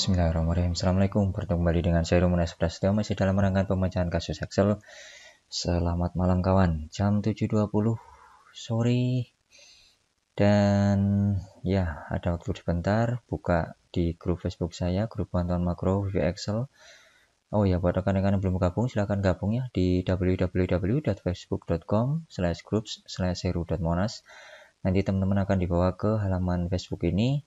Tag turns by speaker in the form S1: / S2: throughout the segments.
S1: Bismillahirrahmanirrahim. Assalamualaikum. Bertemu kembali dengan saya Romanes Prasetyo, masih dalam rangkaian pemecahan kasus Excel. Selamat malam kawan. Jam 7.20 sore. Dan ya, ada waktu sebentar buka di grup Facebook saya, grup bantuan makro VB Excel. Oh ya, buat rekan-rekan yang belum gabung, silahkan gabung ya di www.facebook.com/groups/seru.monas. Nanti teman-teman akan dibawa ke halaman Facebook ini.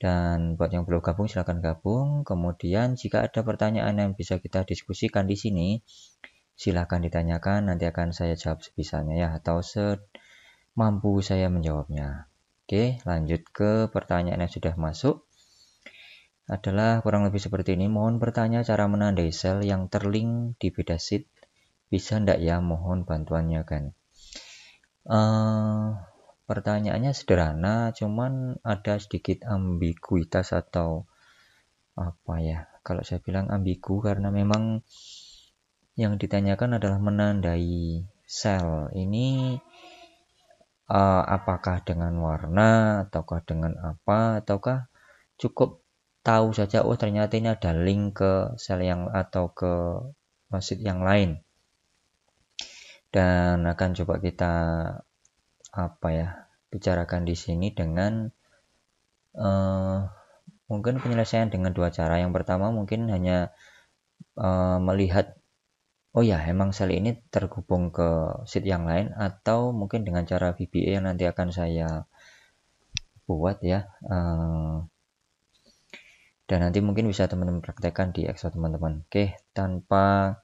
S1: Dan buat yang belum gabung, silakan gabung. Kemudian jika ada pertanyaan yang bisa kita diskusikan di sini, silakan ditanyakan. Nanti akan saya jawab sebisanya ya, atau semampu saya menjawabnya. Oke, lanjut ke pertanyaan yang sudah masuk. Adalah kurang lebih seperti ini. Mohon bertanya cara menandai sel yang terlink di beda sheet. Bisa ndak ya? Mohon bantuannya kan. Pertanyaannya sederhana, cuman ada sedikit ambiguitas atau apa ya, kalau saya bilang ambigu karena memang yang ditanyakan adalah menandai sel ini apakah dengan warna ataukah dengan apa, ataukah cukup tahu saja oh ternyata ini ada link ke sel yang atau ke sheet yang lain. Dan akan coba kita bicarakan di sini dengan mungkin penyelesaian dengan dua cara. Yang pertama mungkin hanya melihat oh ya emang sel ini terhubung ke sheet yang lain, atau mungkin dengan cara VBA yang nanti akan saya buat ya. Dan nanti mungkin bisa teman-teman praktekkan di Excel teman-teman. Oke, tanpa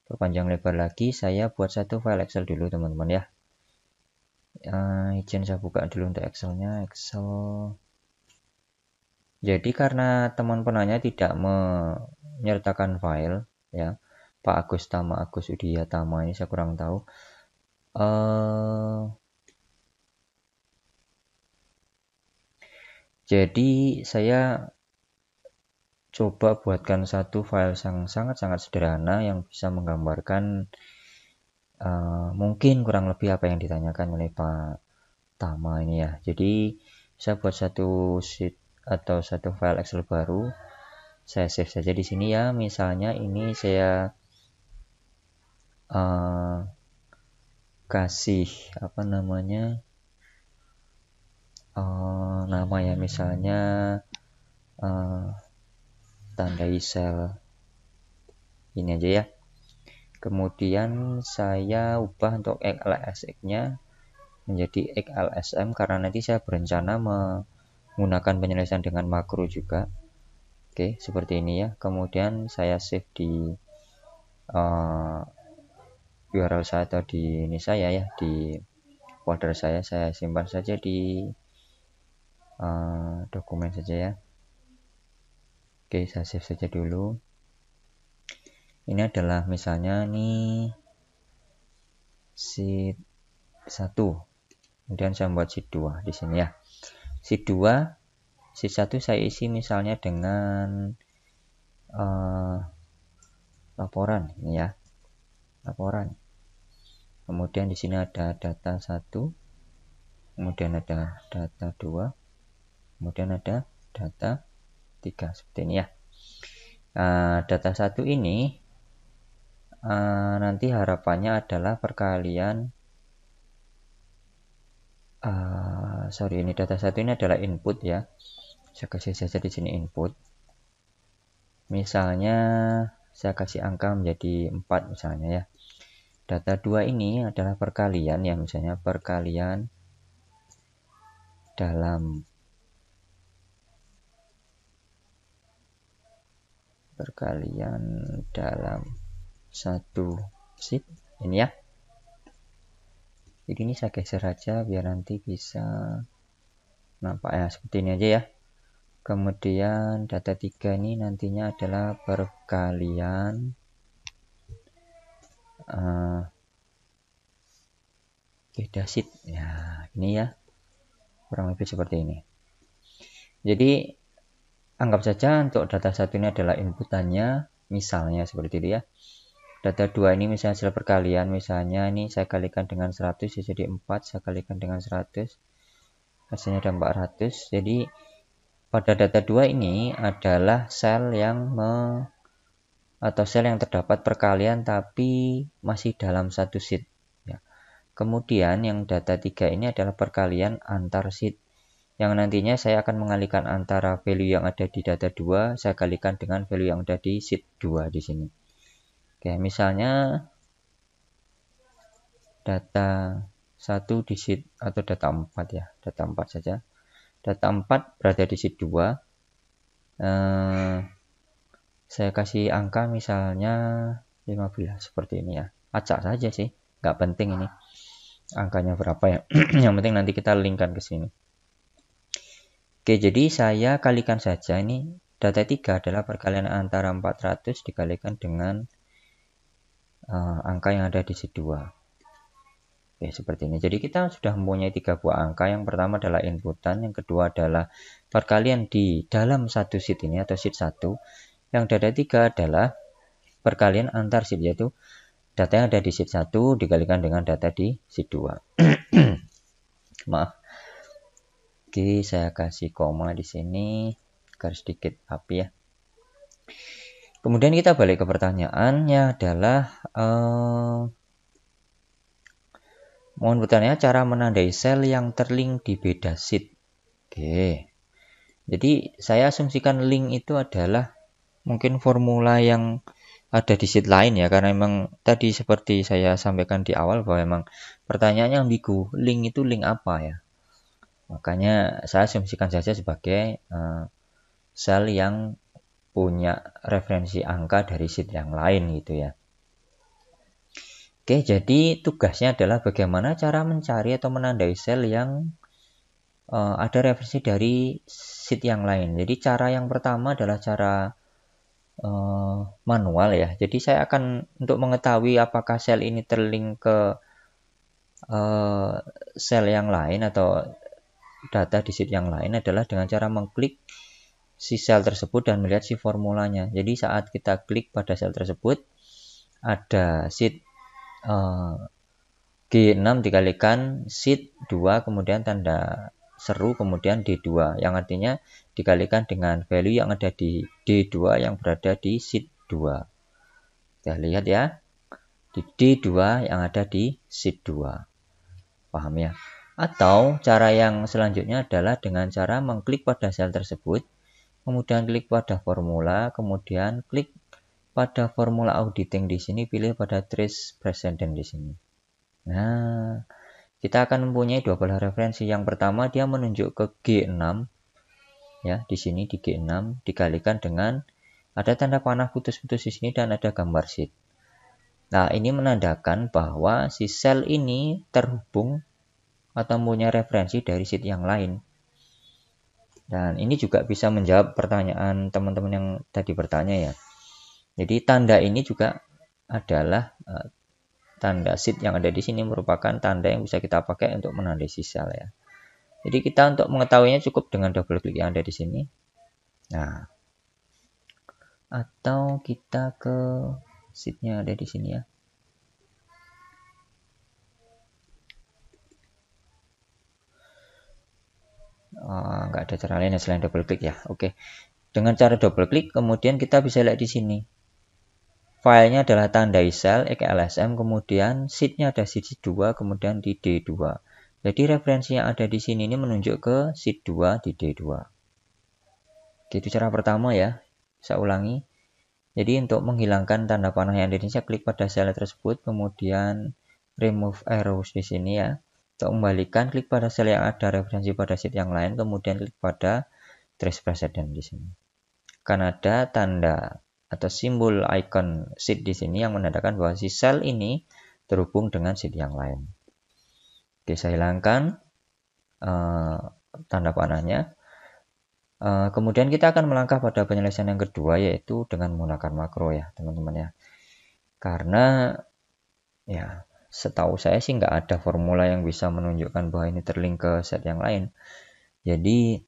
S1: berpanjang lebar lagi, saya buat satu file Excel dulu teman-teman ya. Izin saya buka dulu untuk Excelnya. Excel. Jadi karena teman penanya tidak menyertakan file ya, Pak Agus Tama, Agus Udia Tama ini saya kurang tahu. Jadi saya coba buatkan satu file yang sangat-sangat sederhana yang bisa menggambarkan mungkin kurang lebih apa yang ditanyakan oleh Pak Tama ini ya. Jadi saya buat satu sheet atau satu file Excel baru. Saya save saja di sini ya. Misalnya ini saya kasih nama ya, misalnya tandai sel ini aja ya. Kemudian saya ubah untuk XLSX-nya menjadi XLSM karena nanti saya berencana menggunakan penyelesaian dengan makro juga. Oke, seperti ini ya. Kemudian saya save di URL saya atau di ini saya ya, di folder saya simpan saja di dokumen saja ya. Oke, saya save saja dulu. Ini adalah misalnya nih sheet 1. Kemudian saya membuat sheet 2 di sini ya. Sheet 2, sheet 1 saya isi misalnya dengan laporan ini ya. Laporan. Kemudian di sini ada data 1, kemudian ada data 2, kemudian ada data 3 seperti ini ya. Data 1 ini nanti harapannya adalah perkalian ini data 1 ini adalah input ya. Saya kasih saja di sini input. Misalnya saya kasih angka menjadi 4 misalnya ya. Data 2 ini adalah perkalian ya, misalnya perkalian dalam satu sheet ini ya. Jadi ini saya geser aja biar nanti bisa nampak ya, seperti ini aja ya. Kemudian data 3 ini nantinya adalah perkalian beda sheet ya, ini ya, kurang lebih seperti ini. Jadi anggap saja untuk data 1 ini adalah inputannya, misalnya seperti itu ya. Data 2 ini misalnya hasil perkalian, misalnya ini saya kalikan dengan 100 ya, jadi 4, saya kalikan dengan 100, hasilnya ada 400. Jadi pada data 2 ini adalah sel yang terdapat perkalian tapi masih dalam satu sheet. Ya. Kemudian yang data 3 ini adalah perkalian antar sheet. Yang nantinya saya akan mengalihkan antara value yang ada di data 2, saya kalikan dengan value yang ada di sheet 2 di sini. Oke, misalnya data 1 di sheet atau data 4 ya, data 4 saja. Data 4 berada di sheet 2. Saya kasih angka misalnya 15 seperti ini ya. Acak saja sih, nggak penting ini angkanya berapa ya. Yang penting nanti kita linkkan ke sini. Oke, jadi saya kalikan saja ini data 3 adalah perkalian antara 400 dikalikan dengan angka yang ada di sheet 2. Oke, seperti ini. Jadi kita sudah mempunyai 3 buah angka. Yang pertama adalah inputan, yang kedua adalah perkalian di dalam satu sheet ini atau sheet 1. Yang data 3 adalah perkalian antar sheet, yaitu data yang ada di sheet 1 dikalikan dengan data di sheet 2. Maaf. Oke, saya kasih koma di sini agar sedikit rapi ya. Kemudian kita balik ke pertanyaannya adalah mohon bertanya cara menandai sel yang terlink di beda sheet. Oke. Jadi saya asumsikan link itu adalah mungkin formula yang ada di sheet lain ya, karena memang tadi seperti saya sampaikan di awal bahwa memang pertanyaannya ambigu, link itu link apa ya. Makanya saya asumsikan saja sebagai sel yang punya referensi angka dari sheet yang lain gitu ya. Oke, jadi tugasnya adalah bagaimana cara mencari atau menandai sel yang ada referensi dari sheet yang lain. Jadi cara yang pertama adalah cara manual ya. Jadi saya akan untuk mengetahui apakah sel ini terlink ke sel yang lain atau data di sheet yang lain adalah dengan cara mengklik si sel tersebut dan melihat si formulanya. Jadi saat kita klik pada sel tersebut ada sheet G6 dikalikan sheet 2 kemudian tanda seru kemudian D2 yang artinya dikalikan dengan value yang ada di D2 yang berada di sheet 2. Kita lihat ya, di D2 yang ada di sheet 2. Paham ya? Atau cara yang selanjutnya adalah dengan cara mengklik pada sel tersebut, kemudian klik pada formula, kemudian klik pada formula auditing di sini, pilih pada trace precedent di sini. Nah, kita akan mempunyai dua belah referensi. Yang pertama dia menunjuk ke G6 ya, di sini di G6 dikalikan dengan ada tanda panah putus-putus di sini dan ada gambar sheet. Nah, ini menandakan bahwa si sel ini terhubung atau punya referensi dari sheet yang lain. Dan ini juga bisa menjawab pertanyaan teman-teman yang tadi bertanya ya. Jadi tanda ini juga adalah tanda sheet yang ada di sini merupakan tanda yang bisa kita pakai untuk menandai si sel ya. Jadi kita untuk mengetahuinya cukup dengan double klik yang ada di sini. Nah, atau kita ke sheetnya ada di sini ya. Nggak ada cara lain selain double klik ya. Oke. Dengan cara double klik kemudian kita bisa lihat di sini. Filenya adalah tandai sel XLSM, kemudian sheetnya ada sheet 2, kemudian di D2. Jadi referensi yang ada di sini ini menunjuk ke sheet 2 di D2. Gitu cara pertama ya. Saya ulangi. Jadi untuk menghilangkan tanda panah yang ada di sini, saya klik pada sel tersebut, kemudian remove arrows di sini ya. Untuk membalikan, klik pada sel yang ada referensi pada sheet yang lain, kemudian klik pada trace precedent di sini. Akan ada tanda atau simbol icon sheet di sini yang menandakan bahwa si sel ini terhubung dengan sheet yang lain. Oke, saya hilangkan tanda panahnya. Kemudian kita akan melangkah pada penyelesaian yang kedua, yaitu dengan menggunakan makro ya teman-teman ya. Karena ya setahu saya sih nggak ada formula yang bisa menunjukkan bahwa ini terlink ke set yang lain. Jadi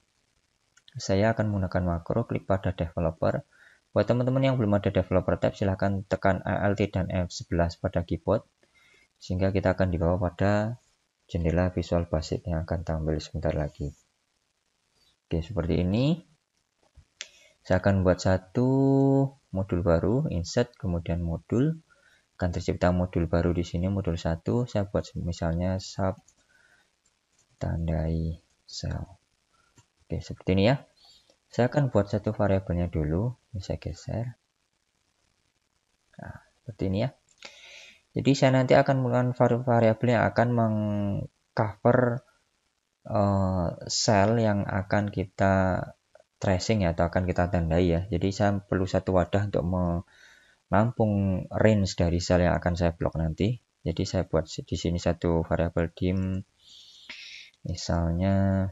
S1: saya akan menggunakan makro, klik pada developer. Buat teman-teman yang belum ada developer tab, silahkan tekan Alt dan F11 pada keyboard, sehingga kita akan dibawa pada jendela Visual Basic yang akan tampil sebentar lagi. Oke, seperti ini. Saya akan buat satu modul baru, insert, kemudian modul. Akan tercipta modul baru di sini, modul 1. Saya buat misalnya sub tandai sel. Oke, seperti ini ya. Saya akan buat satu variabelnya dulu. Ini saya geser. Nah, seperti ini ya. Jadi saya nanti akan menggunakan variabel yang akan mengcover sel yang akan kita tracing ya, atau akan kita tandai ya. Jadi saya perlu satu wadah untuk menampung range dari sel yang akan saya blok nanti. Jadi saya buat di sini satu variabel dim, misalnya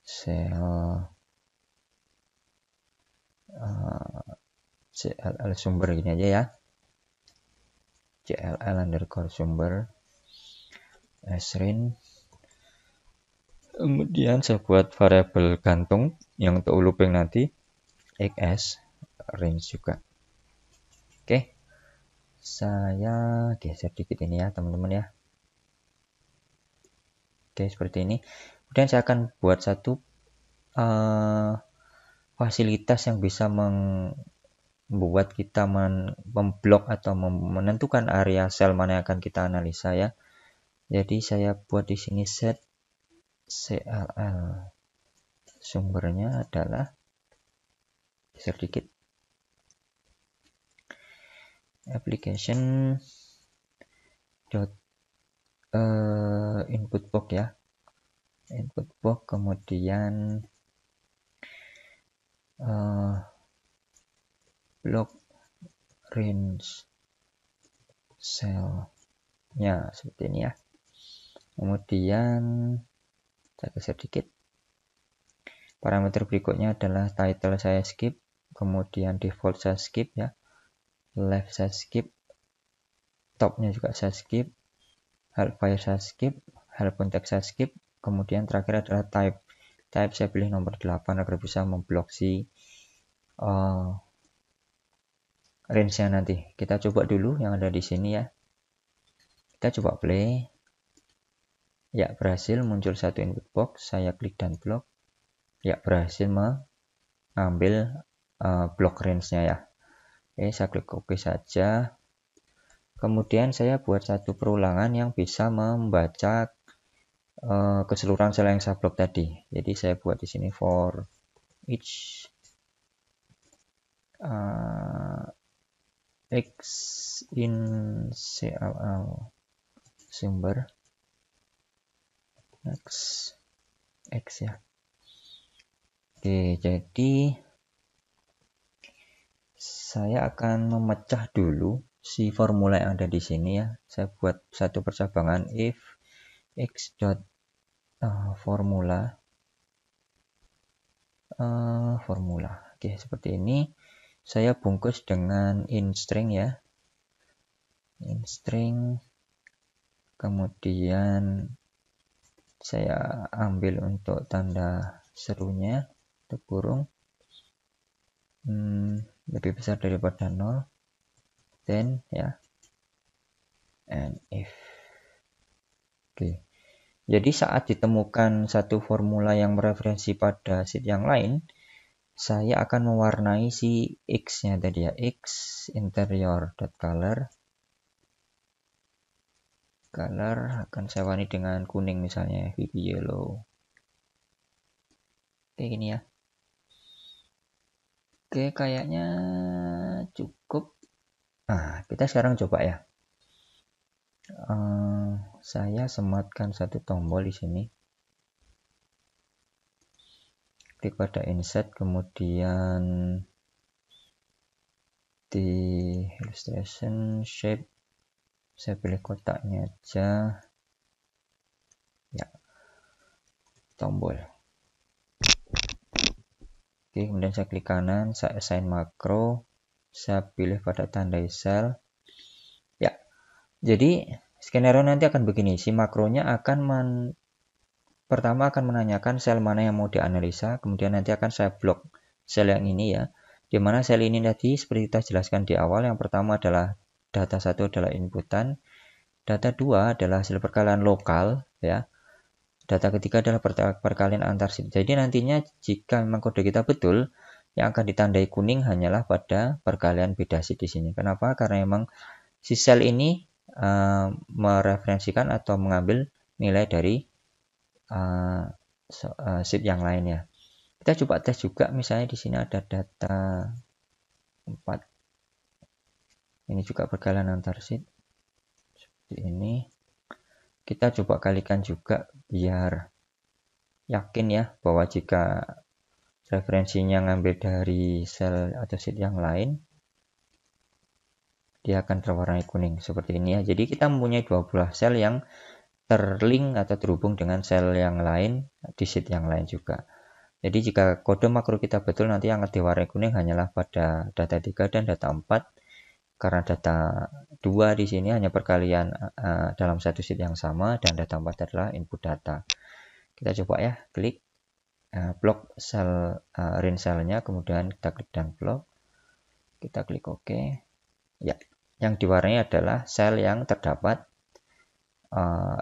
S1: sel CLL sumber gini aja ya. CLL underscore sumber srin. Kemudian saya buat variabel gantung yang untuk looping nanti xs range juga. Oke, saya geser dikit ini ya teman-teman ya. Oke, seperti ini. Kemudian saya akan buat satu fasilitas yang bisa membuat kita memblok atau menentukan area sel mana yang akan kita analisa ya. Jadi saya buat di sini set CLL. Sumbernya adalah geser dikit. Application dot input box ya. Input box, kemudian block range cell-nya seperti ini ya. Kemudian saya geser dikit. Parameter berikutnya adalah title saya skip, kemudian default saya skip ya, left saya skip, topnya juga saya skip, help file saya skip, help context saya skip, kemudian terakhir adalah type. Type saya pilih nomor 8 agar bisa memblok si range-nya nanti. Kita coba dulu yang ada di sini ya. Kita coba play. Ya, berhasil muncul satu input box. Saya klik dan blok. Ya, berhasil mengambil blok range-nya ya. Oke, saya klik OK saja. Kemudian saya buat satu perulangan yang bisa membaca keseluruhan sel yang saya blok tadi. Jadi saya buat di sini for each X in CLL sumber X ya. Oke, jadi saya akan memecah dulu si formula yang ada di sini ya. Saya buat satu percabangan if x dot formula. Oke, seperti ini. Saya bungkus dengan in string ya. In string. Kemudian saya ambil untuk tanda serunya, untuk kurung. Lebih besar daripada 0. Then ya. And if. Oke. Jadi saat ditemukan satu formula yang mereferensi pada sheet yang lain, saya akan mewarnai si X-nya tadi ya. X interior.color. Color akan saya warnai dengan kuning misalnya, VB yellow. Oke, gini ya. Oke, kayaknya cukup. Nah, kita sekarang coba ya. Saya sematkan satu tombol di sini. Klik pada insert, kemudian di illustration shape saya pilih kotaknya aja ya, tombol. Oke, kemudian saya klik kanan, saya assign makro, saya pilih pada tandai sel ya. Jadi skenario nanti akan begini, si makronya akan pertama akan menanyakan sel mana yang mau dianalisa, kemudian nanti akan saya blok sel yang ini ya, dimana sel ini tadi seperti kita jelaskan di awal, yang pertama adalah data 1 adalah inputan, data 2 adalah hasil perkalian lokal ya, data ketiga adalah perkalian antar sheet. Jadi nantinya jika memang kode kita betul, yang akan ditandai kuning hanyalah pada perkalian beda sheet di sini. Kenapa? Karena memang si sel ini mereferensikan atau mengambil nilai dari sheet yang lainnya. Kita coba tes juga, misalnya di sini ada data 4. Ini juga perkalian antar sheet. Seperti ini. Kita coba kalikan juga biar yakin ya bahwa jika referensinya ngambil dari sel atau sheet yang lain, dia akan terwarnai kuning seperti ini ya. Jadi kita mempunyai dua buah sel yang terlink atau terhubung dengan sel yang lain di sheet yang lain juga. Jadi jika kode makro kita betul, nanti yang diwarnai kuning hanyalah pada data 3 dan data 4. Karena data 2 di sini hanya perkalian dalam satu sheet yang sama, dan data 4 adalah input data. Kita coba ya, klik blok sel range selnya, kemudian kita klik dan blok. Kita klik OK. Ya, yang diwarnai adalah sel yang terdapat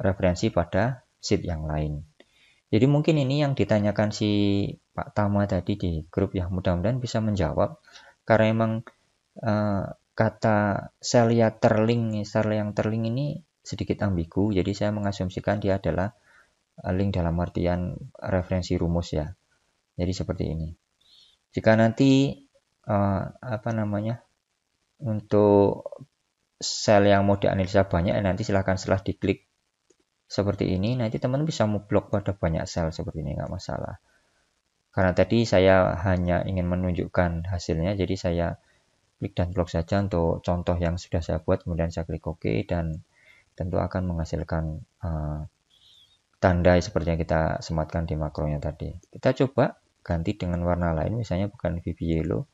S1: referensi pada sheet yang lain. Jadi mungkin ini yang ditanyakan si Pak Tama tadi di grup ya, mudah-mudahan bisa menjawab. Karena emang kata sel yang terlink ini sedikit ambigu, jadi saya mengasumsikan dia adalah link dalam artian referensi rumus ya. Jadi seperti ini. Jika nanti untuk sel yang mau dianalisa banyak, nanti silahkan setelah diklik seperti ini, nanti teman bisa memblok pada banyak sel seperti ini, nggak masalah. Karena tadi saya hanya ingin menunjukkan hasilnya, jadi saya klik dan blok saja untuk contoh yang sudah saya buat, kemudian saya klik OK, dan tentu akan menghasilkan tanda seperti yang kita sematkan di makronya tadi. Kita coba ganti dengan warna lain, misalnya bukan VB yellow,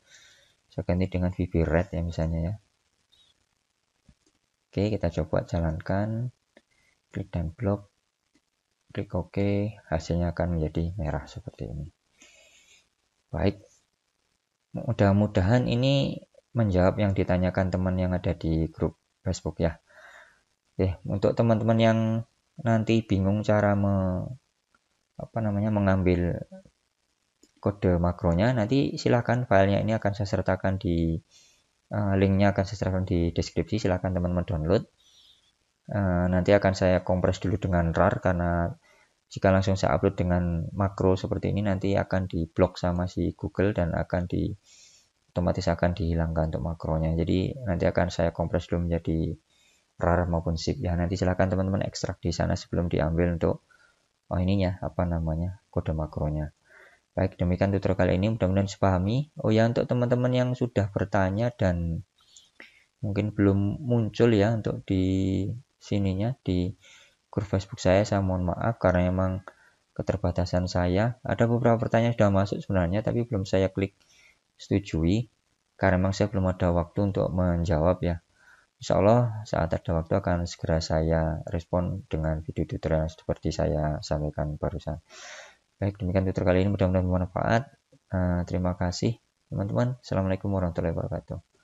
S1: saya ganti dengan VB red ya misalnya ya. Oke, kita coba jalankan. Klik dan blok, klik OK, hasilnya akan menjadi merah seperti ini. Baik, mudah-mudahan ini menjawab yang ditanyakan teman yang ada di grup Facebook ya. Oke, untuk teman-teman yang nanti bingung cara mengambil kode makronya, nanti silahkan filenya ini akan saya sertakan di linknya akan saya sertakan di deskripsi, silahkan teman-teman download. Nanti akan saya kompres dulu dengan RAR, karena jika langsung saya upload dengan makro seperti ini nanti akan diblok sama si Google dan otomatis akan dihilangkan untuk makronya. Jadi nanti akan saya kompres dulu menjadi RAR maupun zip ya. Nanti silahkan teman-teman ekstrak di sana sebelum diambil untuk kode makronya. Baik, demikian tutorial kali ini, mudah-mudahan dipahami. Oh ya, untuk teman-teman yang sudah bertanya dan mungkin belum muncul ya untuk di sininya di grup Facebook saya mohon maaf karena memang keterbatasan saya. Ada beberapa pertanyaan sudah masuk sebenarnya, tapi belum saya klik setujui karena memang saya belum ada waktu untuk menjawab ya. Insya Allah saat ada waktu akan segera saya respon dengan video tutorial seperti saya sampaikan barusan. Baik, demikian tutorial kali ini, mudah-mudahan bermanfaat. Terima kasih teman-teman. Assalamualaikum warahmatullahi wabarakatuh.